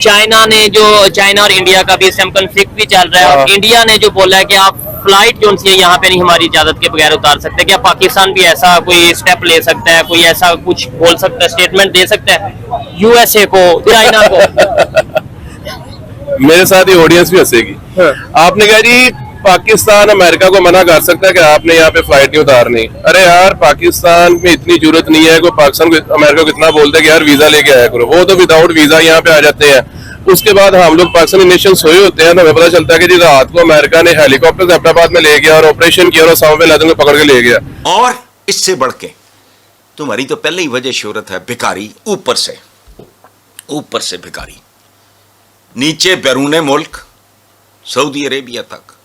China और India का भी इस टाइम कन्फ्लिक्ट भी चल रहा है और इंडिया ने जो बोला है कि आप फ्लाइट जो सी है यहाँ पे नहीं हमारी इजाजत के बगैर उतार सकते। क्या पाकिस्तान भी ऐसा कोई स्टेप ले सकता है, कोई ऐसा कुछ बोल सकता है, स्टेटमेंट दे सकता है यूएसए को, चाइना को? मेरे साथ ही ऑडियंस भी हंसेगी। आपने कहा जी पाकिस्तान अमेरिका को मना कर सकता है कि आपने यहाँ पे फ्लाइट नहीं उतारनी। अरे यार पाकिस्तान में इतनी जरूरत नहीं है, कोई पाकिस्तान को अमेरिका को इतना बोलते कि यार वीजा लेके आया करो, वो तो विदाउट वीजा यहाँ पे आ जाते हैं। उसके बाद हम लोग पाकिस्तानी नेशन सोए होते हैं, तो हमें पता चलता है कि जी रात को अमेरिका ने हेलीकॉप्टर से अहमदाबाद में ले गया और ऑपरेशन किया और सामने बिन लादेन को पकड़ के ले गया। और इससे बढ़ के तुम्हारी तो पहले ही वजह शोहरत है भिखारी, ऊपर से भिखारी, नीचे बैरून मुल्क सऊदी अरेबिया तक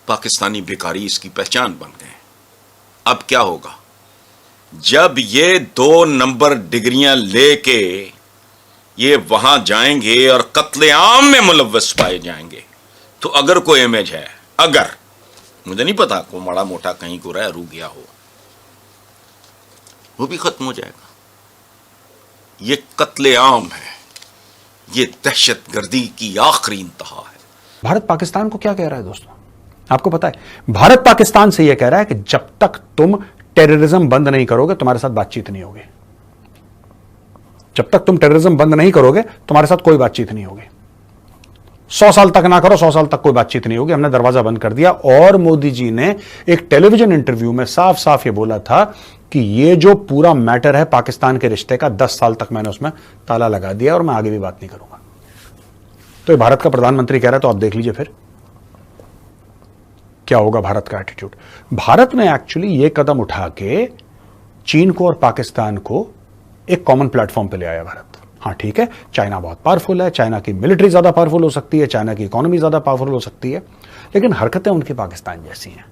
पाकिस्तानी भिखारी इसकी पहचान बन गए। अब क्या होगा जब ये 2 नंबर डिग्रियां लेके ये वहां जाएंगे और कत्लेआम में मुलव्वस पाए जाएंगे, तो अगर कोई इमेज है, अगर मुझे नहीं पता को माड़ा मोटा कहीं को रह रू गया हो, वो भी खत्म हो जाएगा। ये कत्लेआम है, ये दहशतगर्दी की आखिरी इंतहा है। भारत पाकिस्तान को क्या कह रहा है दोस्तों, आपको पता है? भारत पाकिस्तान से यह कह रहा है कि जब तक तुम टेररिज्म बंद नहीं करोगे तुम्हारे साथ बातचीत नहीं होगी। जब तक तुम टेररिज्म बंद नहीं करोगे तुम्हारे साथ कोई बातचीत नहीं होगी। 100 साल तक ना करो, 100 साल तक कोई बातचीत नहीं होगी। हमने दरवाजा बंद कर दिया। और मोदी जी ने एक टेलीविजन इंटरव्यू में साफ साफ ये बोला था कि ये जो पूरा मैटर है पाकिस्तान के रिश्ते का, 10 साल तक मैंने उसमें ताला लगा दिया और मैं आगे भी बात नहीं करूंगा। तो ये भारत का प्रधानमंत्री कह रहा है, तो आप देख लीजिए फिर क्या होगा भारत का एटीट्यूड। भारत ने एक्चुअली ये कदम उठा के चीन को और पाकिस्तान को एक कॉमन प्लेटफॉर्म पे ले आया भारत। हाँ ठीक है, चाइना बहुत पावरफुल है, चाइना की मिलिट्री ज्यादा पावरफुल हो सकती है, चाइना की इकोनॉमी ज्यादा पावरफुल हो सकती है, लेकिन हरकतें उनकी पाकिस्तान जैसी हैं।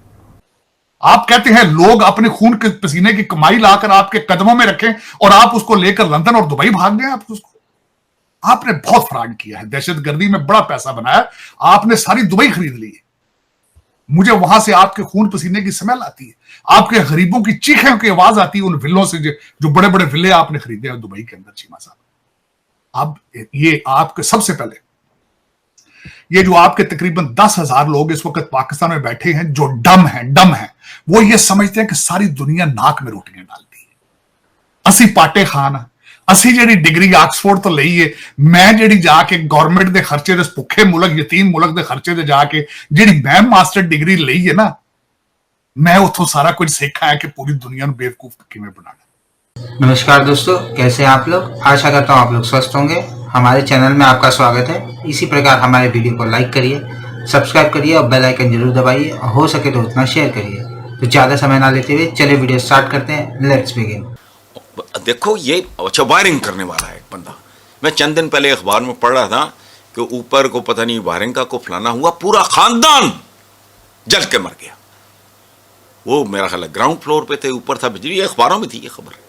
आप कहते हैं लोग अपने खून के पसीने की कमाई लाकर आपके कदमों में रखें और आप उसको लेकर लंदन और दुबई भाग गए। आपने बहुत फ्रॉड किया है, दहशतगर्दी में बड़ा पैसा बनाया, आपने सारी दुबई खरीद ली है। मुझे वहां से आपके खून पसीने की स्मेल आती है, आपके गरीबों की चीखें की आवाज आती है उन विल्लों से जो बड़े बड़े विले आपने खरीदे हैं दुबई के अंदर। चीमा साहब, अब ये आपके सबसे पहले ये जो आपके तकरीबन 10,000 लोग इस वक्त पाकिस्तान में बैठे हैं जो डम हैं, वो ये समझते हैं कि सारी दुनिया नाक में रोटियां डालती है। असी पाटे खान, असी जेडी डिग्री ऑक्सफोर्ड तो लई है, मैं जेडी जाके गवर्नमेंट दे खर्चे दे भुखे मुल्क यतीम मुल्क दे खर्चे दे जाके जेडी मैं मास्टर डिग्री लई है ना, मैं उतो सारा कुछ सीखा है कि पूरी दुनिया में बेवकूफ किवें बनाना। नमस्कार दोस्तों, कैसे हैं आप लोग? आशा करता हूं आप लोग स्वस्थ होंगे। हमारे चैनल में आपका स्वागत है। इसी प्रकार हमारे वीडियो को लाइक करिए, सब्सक्राइब करिए और बेल आइकन जरूर दबाइए और हो सके तो उतना शेयर करिए। तो ज्यादा समय ना लेते हुए चलिए वीडियो स्टार्ट करते हैं। Let's begin. देखो ये अच्छा वायरिंग करने वाला है एक बंदा। मैं चंद दिन पहले अखबार में पढ़ रहा था कि ऊपर को पता नहीं वायरिंग का को फलाना हुआ, पूरा खानदान जल के मर गया। वो मेरा ख्याल ग्राउंड फ्लोर पे थे, ऊपर था बिजली, अखबारों में थी ये खबर।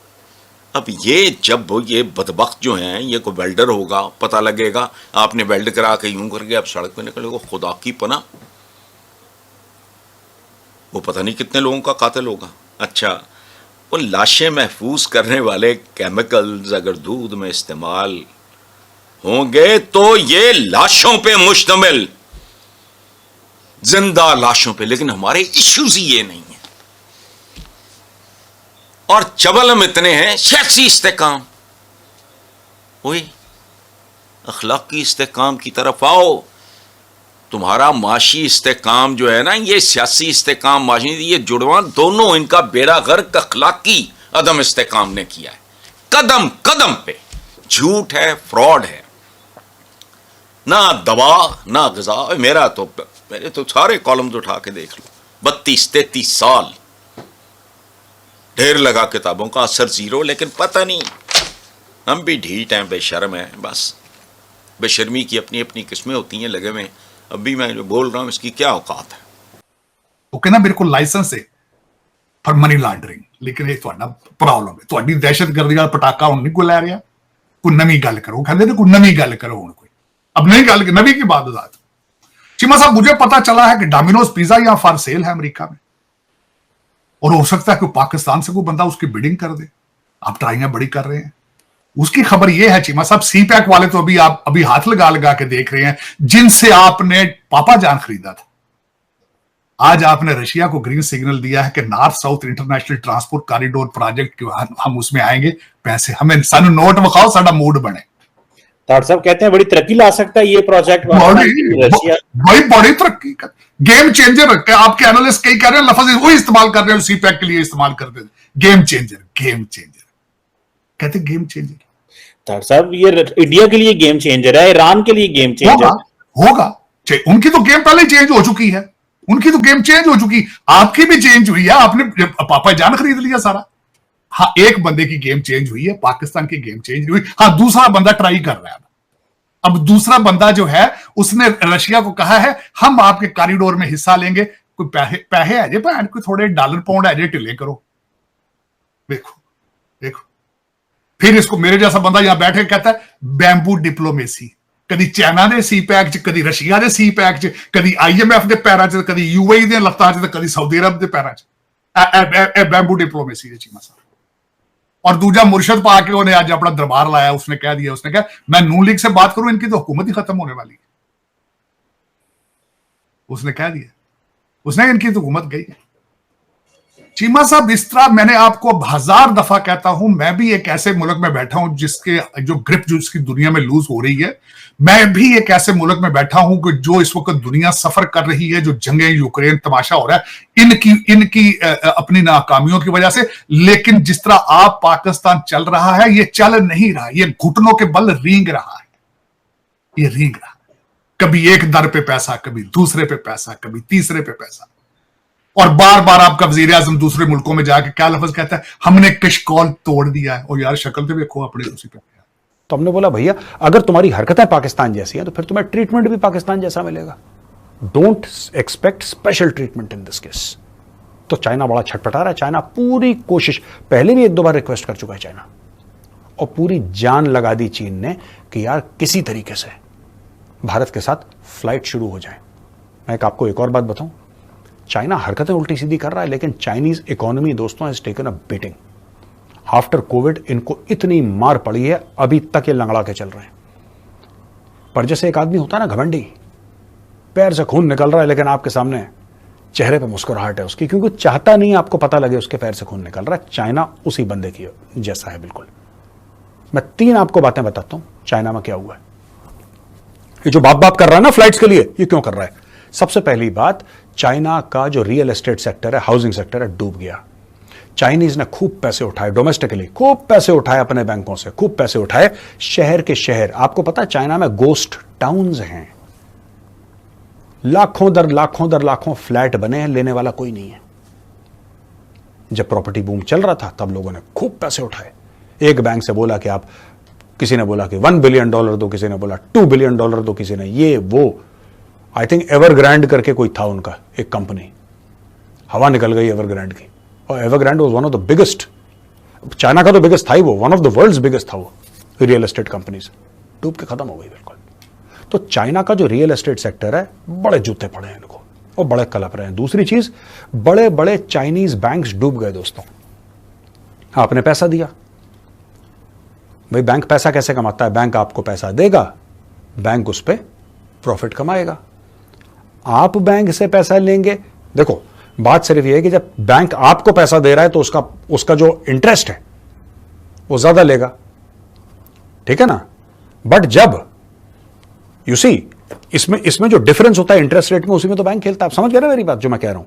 अब ये जब ये बदबख्त जो हैं, ये कोई वेल्डर होगा, पता लगेगा आपने वेल्ड करा के यूं करके आप सड़क पे निकले, खुदा की पना वो पता नहीं कितने लोगों का कातिल होगा। अच्छा, वो लाशें महफूज करने वाले केमिकल्स अगर दूध में इस्तेमाल होंगे तो ये लाशों पे मुश्तमिल, जिंदा लाशों पे, लेकिन हमारे इश्यूज ही ये नहीं है। और चबल हम इतने हैं, सियासी इस्तेकाम, वही अखलाकी इस्तेकाम की तरफ आओ। तुम्हारा माशी इस्तेकाम जो है ना, ये सियासी इस्तेकाम, माशी, ये जुड़वा दोनों, इनका बेड़ा गर्क अखलाकी अदम इस्तेकाम ने किया है। कदम कदम पे झूठ है, फ्रॉड है, ना दवा ना ग़िज़ा। मेरे तो सारे कॉलम्स उठा के देख लो, 32-33 साल ढेर लगा किताबों का, असर जीरो। लेकिन पता नहीं, हम भी ढीठ हैं, बेशर्म हैं। बस बेशर्मी की अपनी अपनी किस्में होती हैं लगे में। अभी मैं जो बोल रहा हूं इसकी क्या औकात है? वो कहना मेरे को लाइसेंस है फॉर मनी लॉन्ड्रिंग, लेकिन ये ਤੁਹਾਡਾ प्रॉब्लम है, ਤੁਹਾਡੀ दहशतगर्दी वाला पटाखा हुण नहीं कोई लै रहा। कोई नवी गल करो, कहते थे कोई नवी गल करो हुण कोई। अब नई गल, नवी की बात आजाद। चीमा साहब, मुझे पता चला है कि डोमिनोज पिज्जा यहाँ फॉर सेल है अमेरिका में, और हो सकता है कि पाकिस्तान से कोई बंदा उसकी बिडिंग कर दे। आप ट्राइयां बड़ी कर रहे हैं। उसकी खबर यह है चीमा साहब, सी पैक वाले तो अभी हाथ लगा लगा के देख रहे हैं, जिनसे आपने पापा जान खरीदा था। आज आपने रशिया को ग्रीन सिग्नल दिया है कि north south international transport corridor project हम उसमें आएंगे, पैसे हमें सानू नोट विखाओ, साडा मूड बने। ताड़ साहब कहते हैं बड़ी तरक्की ला सकता है ये प्रोजेक्ट रशिया, बड़ी तरक्की कर, गेम चेंजर। आपके एनालिस्ट कई कह रहे हैं, लफ्ज वही इस्तेमाल कर रहे हैं, सी पैक के लिए इस्तेमाल करते हैं, गेम चेंजर, गेम चेंजर कहते, गेम चेंजर। ताड़ साहब ये इंडिया के लिए गेम चेंजर है, ईरान के लिए गेम चेंजर होगा। उनकी तो गेम पहले चेंज हो चुकी है, उनकी तो गेम चेंज हो चुकी, आपकी भी चेंज हुई है, आपने पापा जान खरीद लिया सारा। हाँ, एक बंदे की गेम चेंज हुई है, पाकिस्तान की गेम चेंज हुई। हाँ, दूसरा बंदा ट्राई कर रहा है। अब दूसरा बंदा जो है उसने रशिया को कहा है हम आपके कॉरिडोर में हिस्सा लेंगे, कोई पैसे है जे कोई थोड़े डॉलर पाउंड है जे टिले करो। देखो देखो, फिर इसको मेरे जैसा बंदा यहां बैठे कहता है बैम्बू डिप्लोमेसी, कदी चाइना दे सी पैक च, कदी रशिया दे सी पैक च, कदी IMF दे पैरां च, कदी UAE दे लत्तां च, कदी सऊदी अरब दे पैरां च। बैम्बू डिप्लोमेसी है चीमा साहब। और दूजा मुर्शद पाके उन्हें आज अपना दरबार लाया, उसने कह दिया, उसने कहा मैं नून लीग से बात करूं, इनकी तो हुकूमत ही खत्म होने वाली है। उसने कह दिया, उसने इनकी तो हुकूमत गई है। चीमा साहब, इस तरह मैंने आपको 1000 दफा कहता हूं, मैं भी एक ऐसे मुल्क में बैठा हूं जिसके जो ग्रिप जो इसकी दुनिया में लूज हो रही है। मैं भी एक ऐसे मुल्क में बैठा हूं कि जो इस वक्त दुनिया सफर कर रही है, जो जंगें यूक्रेन तमाशा हो रहा है इनकी अपनी नाकामियों की वजह से। लेकिन जिस तरह आप पाकिस्तान चल रहा है, ये चल नहीं रहा, ये घुटनों के बल रींग रहा है, ये रींग रहा है। कभी एक दर पे पैसा, कभी दूसरे पे पैसा, कभी तीसरे पे पैसा। और बार बार आपका वजीर आजम दूसरे मुल्कों में जाके क्या लफ्ज कहता है, हमने कशकौल तोड़ दिया है। और यार शक्ल तो देखो अपनी उसी पे। तो हमने बोला भैया अगर तुम्हारी हरकतें पाकिस्तान जैसी हैं तो फिर तुम्हें ट्रीटमेंट भी पाकिस्तान जैसा मिलेगा। Don't expect special treatment in this case. तो चाइना बड़ा छटपटा रहा है। चाइना पूरी कोशिश, पहले भी 1-2 बार रिक्वेस्ट कर चुका है चाइना, और पूरी जान लगा दी चीन ने कि यार किसी तरीके से भारत के साथ फ्लाइट शुरू हो जाए। मैं आपको एक और बात बताऊं, चाइना हरकतें उल्टी सीधी कर रहा है, लेकिन चाइनीज इकोनॉमी दोस्तों has taken a beating. After Covid इनको इतनी मार पड़ी है, अभी तक ये लंगड़ा के चल रहे हैं। पर जैसे एक आदमी होता है ना घमंडी, पैर से खून निकल रहा है लेकिन आपके सामने चेहरे पे मुस्कुराहट है उसकी, क्योंकि चाहता नहीं आपको पता लगे उसके पैर से खून निकल रहा है। चाइना उसी बंदे की जैसा है बिल्कुल। मैं 3 आपको बातें बताता हूं चाइना में क्या हुआ है। ये जो बाप कर रहा है ना फ्लाइट्स के लिए, ये क्यों कर रहा है? सबसे पहली बात, चाइना का जो रियल एस्टेट सेक्टर है, हाउसिंग सेक्टर है, डूब गया। चाइनीज ने खूब पैसे उठाए, डोमेस्टिकली खूब पैसे उठाए, अपने बैंकों से खूब पैसे उठाए। शहर के शहर, आपको पता है चाइना में गोस्ट टाउन्स हैं, लाखों दर लाखों फ्लैट बने हैं, लेने वाला कोई नहीं है। जब प्रॉपर्टी बूम चल रहा था तब लोगों ने खूब पैसे उठाए। एक बैंक से बोला कि आप, किसी ने बोला कि $1 बिलियन दो, किसी ने बोला $2 बिलियन दो, किसी ने ये वो। आई थिंक एवरग्रैंड करके कोई था उनका एक कंपनी, हवा निकल गई एवरग्रैंड की। और Evergrande was one of the biggest, China का तो बिगेस्ट था ही वो, one of the world's biggest था वो रियल एस्टेट कंपनीज, डूब के खत्म हो गई बिल्कुल। तो चाइना का जो रियल एस्टेट सेक्टर है, बड़े जूते पड़े हैं इनको और बड़े कलप रहे हैं। दूसरी चीज, बड़े बड़े चाइनीज बैंक्स डूब गए दोस्तों। आपने पैसा दिया, भाई बैंक पैसा कैसे कमाता है? बैंक आपको पैसा देगा, बैंक उस पर प्रॉफिट कमाएगा। आप बैंक से पैसा लेंगे, देखो बात सिर्फ यह है कि जब बैंक आपको पैसा दे रहा है तो उसका जो इंटरेस्ट है वो ज्यादा लेगा, ठीक है ना। बट जब यू सी इसमें जो डिफरेंस होता है इंटरेस्ट रेट में, उसी में तो बैंक खेलता है। आप समझ गए ना मेरी बात जो मैं कह रहा हूं?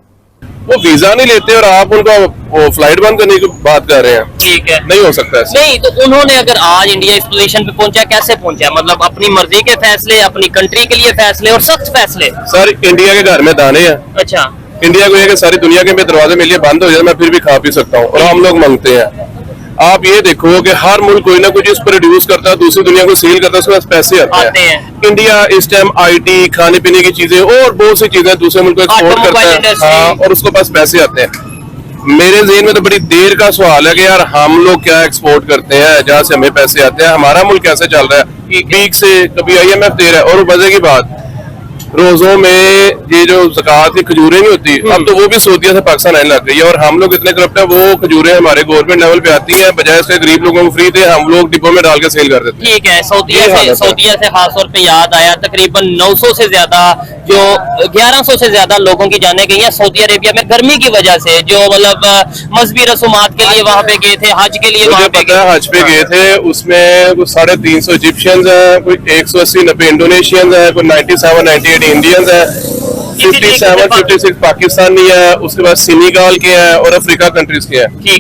वो वीजा नहीं लेते और आप उनका वो फ्लाइट बंद करने की बात कर रहे हैं। ठीक है, नहीं हो सकता ऐसा। नहीं तो उन्होंने अगर आज इंडिया इस पोजीशन पे पहुंचा, कैसे पहुंचा? मतलब अपनी मर्जी के फैसले, अपनी कंट्री के लिए फैसले और सख्त फैसले। सर इंडिया के घर में दाने हैं। अच्छा, इंडिया को ये कि सारी दुनिया के दरवाजे मेरे लिए बंद हो जाए, मैं फिर भी खा पी सकता हूँ, और हम लोग मांगते हैं। आप ये देखो कि हर मुल्क कोई ना कोई चीज प्रोड्यूस करता है, दूसरी दुनिया को सेल करता है, उसके पास पैसे आते हैं। इंडिया इस टाइम IT, खाने पीने की चीजें और बहुत सी चीजें दूसरे मुल्क को एक्सपोर्ट करता है, हाँ, और उसके पास पैसे आते हैं। मेरे ज़हन में तो बड़ी देर का सवाल है कि यार हम लोग क्या एक्सपोर्ट करते हैं जहां से हमें पैसे आते हैं, हमारा मुल्क कैसे चल रहा है? वीक से कभी IMF दे रहा है। और वजह की बात, रोजों में ये जो ज़कात की खजूरें नहीं होती, अब तो वो भी सऊदीया से पाकिस्तान आने लग गई है। और हम लोग इतने करप्ट है, वो खजूरें हमारे गवर्नमेंट लेवल पे आती हैं, बजाय इसके गरीब लोगों को फ्री थे, हम लोग डिब्बों में डाल के सेल कर देते हैं। ठीक है, सऊदीया ये हालत है। सऊदीया से खास तौर पे याद आया, तकरीबन 900 से ज्यादा जो 1100 से ज्यादा लोगों की जाने गई हैं सऊदी अरेबिया में गर्मी की वजह से, जो मतलब मजहबी रसूमात के लिए वहां पे गए थे, हज के लिए मुझे वहां पे पता है, हज पे गए थे, उसमें कुछ 350 इजिप्शियंस हैं, कोई 180-90 इंडोनेशियंस हैं, कोई 97-98 इंडियंस हैं, 57-56 पाकिस्तानी है, उसके बाद सेनेगल के हैं और अफ्रीका कंट्रीज के हैं। ठीक है।